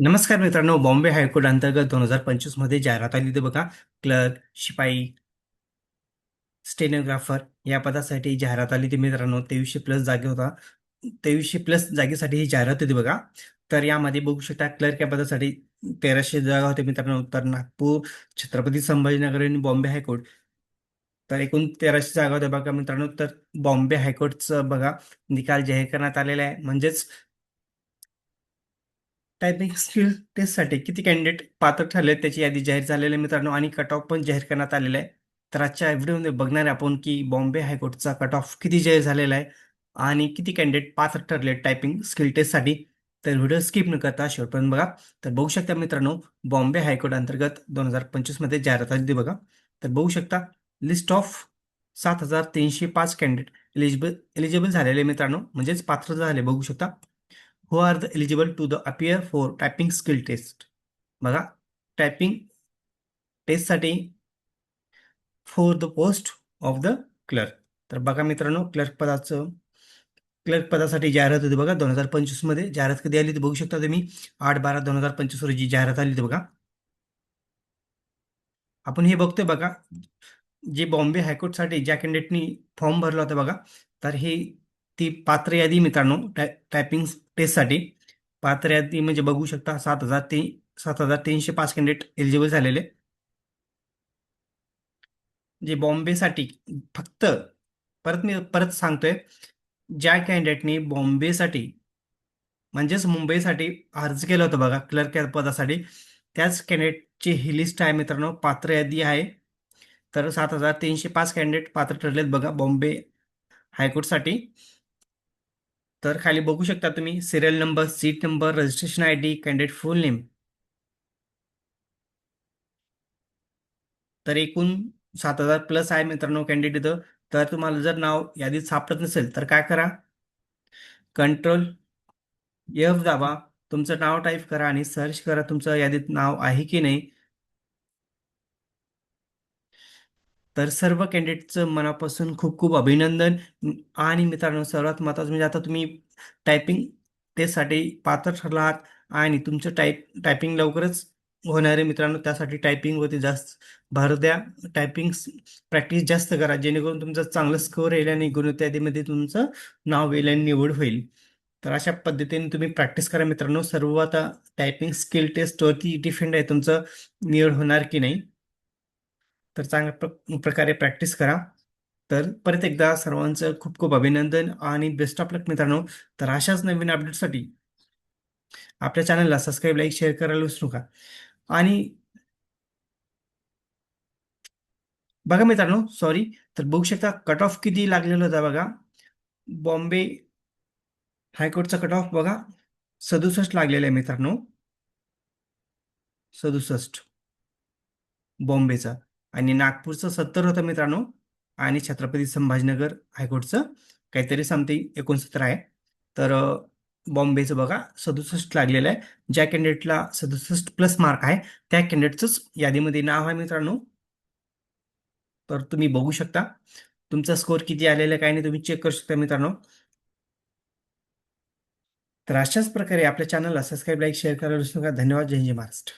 नमस्कार मित्रांनो, बॉम्बे हायकोर्ट अंतर्गत 2025 मध्ये जाहिरात आली होती बघा. क्लर्क, शिपाई, स्टेनोग्राफर या पदासाठी जाहिरात आली होती मित्रांनो. 2300 प्लस जागे होता. 2300 प्लस जागेसाठी ही जाहिरात होती बघा. तर यामध्ये बघू शकता क्लर्क या पदासाठी 1300 जागा होत्या मित्रांनो. तर नागपूर, छत्रपती संभाजीनगर आणि बॉम्बे हायकोर्ट, तर एकूण 1300 जागा होत्या बघा मित्रांनो. तर बॉम्बे हायकोर्टचं बघा निकाल जाहीर करण्यात आलेला आहे. म्हणजेच टायपिंग स्किल टेस्टसाठी किती कॅन्डिडेट पात्र ठरले त्याची यादी जाहीर झालेली आहे मित्रांनो, आणि कट ऑफ पण जाहीर करण्यात आलेला आहे. तर आजच्या व्हिडिओमध्ये बघणार आहे आपण की बॉम्बे हायकोर्टचा कट ऑफ किती जाहीर झालेला आहे आणि किती कॅन्डिडेट पात्र ठरले टायपिंग स्किल टेस्टसाठी. तर व्हिडिओ स्किप न करता शेवटपर्यंत बघा. तर बघू शकता मित्रांनो, बॉम्बे हायकोर्ट अंतर्गत 2025 मध्ये जाहिरात आली होती बघा. तर बघू शकता लिस्ट ऑफ 7305 कॅन्डिडेट एलिजिबल झालेले मित्रांनो, म्हणजेच पात्र झाले. बघू शकता who are the eligible to the appear for typing skill test. बघा, टायपिंग टेस्टसाठी for the post of the clerk. तर बघा मित्रांनो, क्लर्क पदासाठी जाहिरात होती बघा 2025 मध्ये. जाहिरात कधी आली ते बघू शकता तुम्ही. 8/12/2025 रोजी जाहिरात आली होती बघा. आपण हे बघतोय बघा, जे बॉम्बे हायकोर्टसाठी ज्या कॅन्डिडेटनी फॉर्म भरला होता बघा, तर हे ती पात्र यादी मित्रांनो. टायपिंग टेस्टसाठी पात्र यादी म्हणजे बघू शकता 7305 कॅन्डिडेट एलिजिबल झालेले. जे बॉम्बेसाठी फक्त, मी परत सांगतोय, ज्या कॅन्डिडेटनी बॉम्बेसाठी म्हणजेच मुंबईसाठी अर्ज केला होता बघा क्लर्क या पदासाठी, त्याच कॅन्डिडेटची ही लिस्ट आहे मित्रांनो, पात्र यादी आहे. तर 7305 कॅन्डिडेट पात्र ठरलेत बघा बॉम्बे हायकोर्टसाठी. तर खाली बघू शकता तुम्ही serial number, seat number, registration I D, candidate full name. तर एकूण 7000 प्लस आहे मित्रांनो कॅन्डिडेट इथं. तर तुम्हाला जर नाव यादीत सापडत नसेल तर काय करा, कंट्रोल एफ दाबा, तुमचं नाव टाईप करा आणि सर्च करा तुमचं यादीत नाव आहे की नाही. तर सर्व कॅन्डिडेटचं मनापासून खूप खूप अभिनंदन. आणि मित्रांनो, सर्वात महत्त्वाचं म्हणजे आता तुम्ही टायपिंग टेस्टसाठी पात्र ठरला आहात आणि तुमचं टायपिंग लवकरच होणार आहे मित्रांनो. त्यासाठी टायपिंगवरती जास्त भर द्या. टायपिंग प्रॅक्टिस जास्त करा, जेणेकरून तुमचं चांगलं स्कोअर येईल आणि गुणवत्ता तुमचं नाव येईल आणि निवड होईल. तर अशा पद्धतीने तुम्ही प्रॅक्टिस करा मित्रांनो. सर्व आता टायपिंग स्किल टेस्टवरती डिपेंड आहे तुमचं निवड होणार की नाही. तर चांगल्या प्रकारे प्रॅक्टिस करा. तर परत एकदा सर्वांचं खूप खूप अभिनंदन आणि बेस्ट ऑफ लक मित्रांनो. तर अशाच नवीन अपडेटसाठी आपल्या चॅनलला सबस्क्राईब, लाईक, शेअर करायला विसरू नका. आणि बघा मित्रांनो, सॉरी, तर बघू शकता कट ऑफ किती लागलेला होता बघा. बॉम्बे हायकोर्टचा कट ऑफ बघा 67 लागलेला आहे मित्रांनो. 67 बॉम्बेचा. आणि नागपूरचं 70 होतं मित्रांनो. आणि छत्रपती संभाजीनगर हायकोर्टचं काहीतरी समथिंग 69 आहे. तर बॉम्बेचं बघा 67 लागलेलं आहे. ज्या कॅन्डिडेटला 67 प्लस मार्क आहे त्या कॅन्डिडेटचंच यादीमध्ये नाव आहे मित्रांनो. तर तुम्ही बघू शकता तुमचा स्कोअर किती आलेला आहे, काय नाही तुम्ही चेक करू शकता मित्रांनो. तर अशाच प्रकारे आपल्या चॅनलला सबस्क्राईब, लाईक, शेअर करायला विसरू नका. धन्यवाद. जय हिंद, जय महाराष्ट्र.